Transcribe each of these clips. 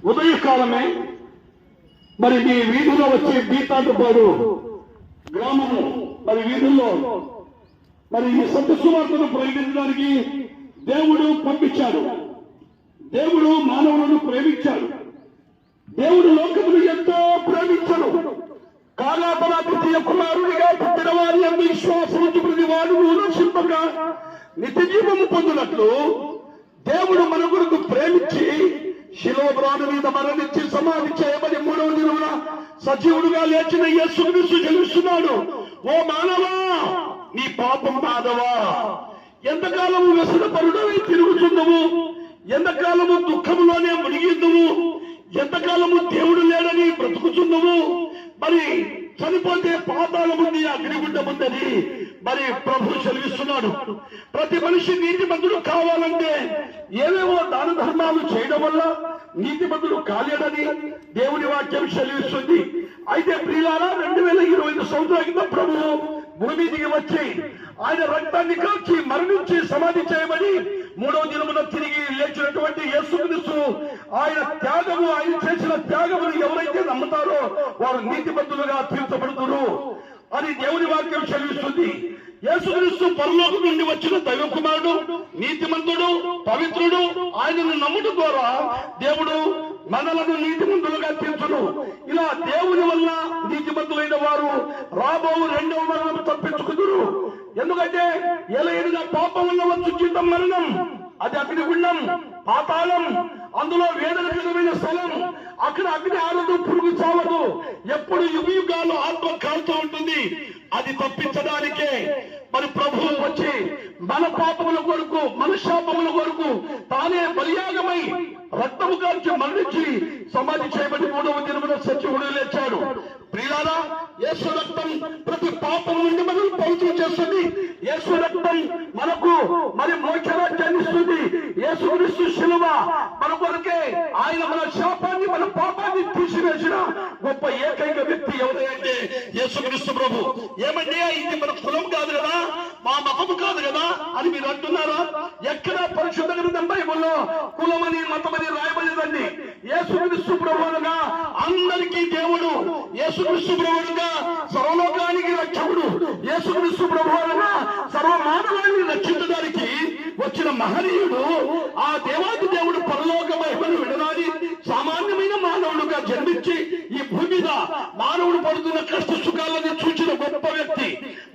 ఉదయకాలమే మరి మీ వీధిలో వచ్చే బీతాటుపాడు గ్రామము మరి వీధుల్లో మరి ఈ సత్య సువార్తను ప్రకటించడానికి దేవుడు పంపించాడు. దేవుడు మానవులను ప్రేమించాడు. దేవుడు లోకమును ఎంతో ప్రేమించడు. కాగా తన ద్వితీయ కుమారుడిగా పుట్టిన వారి యందు విశ్వాసముంచు ప్రతి వాడు నశింపగా నిత్య జీవము పొందినట్లు దేవుడు మన కొరకు ప్రేమించి శిలోబ్రాను మీద మరణించి సమాధి చేయబడి 3వ దినమున సజీవుడుగా లేచిన యేసుక్రీస్తు జన్మిస్తున్నాడు. ఓ మానవా, నీ పాపం మానవా, ఎంతకాలము వ్యసనపరుడవై తిరుగుచుందవు, ఎంతకాలము దుఃఖములోనే మునిగిందువు, ఎంతకాలము దేవుడు లేడని బ్రతుకుచుందవు. మరి చనిపోతే పాతాళముంది, అగ్నిగుండముందని మరి ప్రభు సెలవిస్తున్నాడు. ప్రతి మనిషి నీతిమంతుడు కావాలంటే ఏవేవో దాన ధర్మాలు చేయడం వల్ల నీతిమంతుడు కాలేడని దేవుని వాక్యం సెలవిస్తుంది. అయితే ప్రియులారా, 2025 సంవత్సరాల క్రితం ప్రభువు భూమి దిగి వచ్చి ఆయన రక్తాన్ని కాల్చి మరణించి సమాధి చేయబడి 3వ దినమున తిరిగి లేచినటువంటి యేసుక్రీస్తు ఆయన త్యాగము, ఆయన చేసిన త్యాగమును ఎవరైతే నమ్ముతారో వారు నీతిమంతులుగా తీర్చబడుతున్నారు అని దేవుని వాక్యం సెలవిస్తుంది. యేసుక్రీస్తు పరలోకం నుండి వచ్చిన దైవ కుమారుడు, నీతిమంతుడు, పవిత్రుడు. ఆయనను నమ్ముట ద్వారా దేవుడు మనలను నీతిమంతులుగా తీర్చును. ఇలా దేవుని వల్ల నీతిమంతులైన వారు రాబో 2వ మరణం తప్పించుకుదురు. ఎందుకంటే ఎలయడిగా పాపం వల్ల వచ్చు జీతం మరణం, అది అగ్నిగుండం, పాతాళం, అందులో వేదనకరమైన స్థలం. అక్కడ అగ్ని ఆరదు, పురుగు చావదు, ఎప్పుడు యుగాలు ఆత్మ కాలుతూ ఉంటుంది. అది తప్పించడానికే మరి ప్రభువు వచ్చి మన పాపముల కొరకు, మన శాపముల కొరకు తానే బలియాగమై రక్తము కాల్చి మరణించి సమాధి చేయబడి 3వ దినమున సజీవుడు లేచాడు. ప్రియులారా, యేసు రక్తం ప్రతి పాపం నుండి మనం పవిత్రం చేస్తుంది. యేసు రక్తం మనకు మరి మోక్షరాజ్యాన్ని ఇస్తుంది. యేసుక్రీస్తు శిలువ మన కొరకే, ఆయన మన శాపాన్ని, మన పాపాన్ని తీసివేసిన గొప్ప ఏకైక వ్యక్తి ఎవరంటే యేసుక్రీస్తు ప్రభు. ఏమంటే ఇది మన కులం కాదు కదా, మా మతము కాదు కదా అని మీరు అంటున్నారా? ఎక్కడ పరిశుద్ధ గ్రంథం బైబిల్లో కులమని మతమని రాయబడేదండి. యేసుక్రీస్తు ప్రభువుగా అందరికీ దేవుడు, యేసుక్రీస్తు ప్రభువుగా సర్వలోకానికి రక్షకుడు, యేసుక్రీస్తు ప్రభువుగా సర్వమానవాన్ని రక్షించడానికి వచ్చిన మహనీయుడు. ఆ దేవాది దేవుడు పరలోక మహిమను విడనాడి సామాన్యమైన మానవుడుగా జన్మించి ఈ భూమి మీద మానవుడు పడుతున్న కష్ట సుఖాలను చూచిన గొప్ప వ్యక్తి,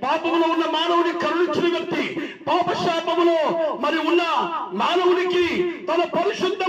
పాపములో ఉన్న మానవుడిని కరుణించిన వ్యక్తి, పాపశాపములో మరి ఉన్న మానవుడికి తన పరిశుద్ధ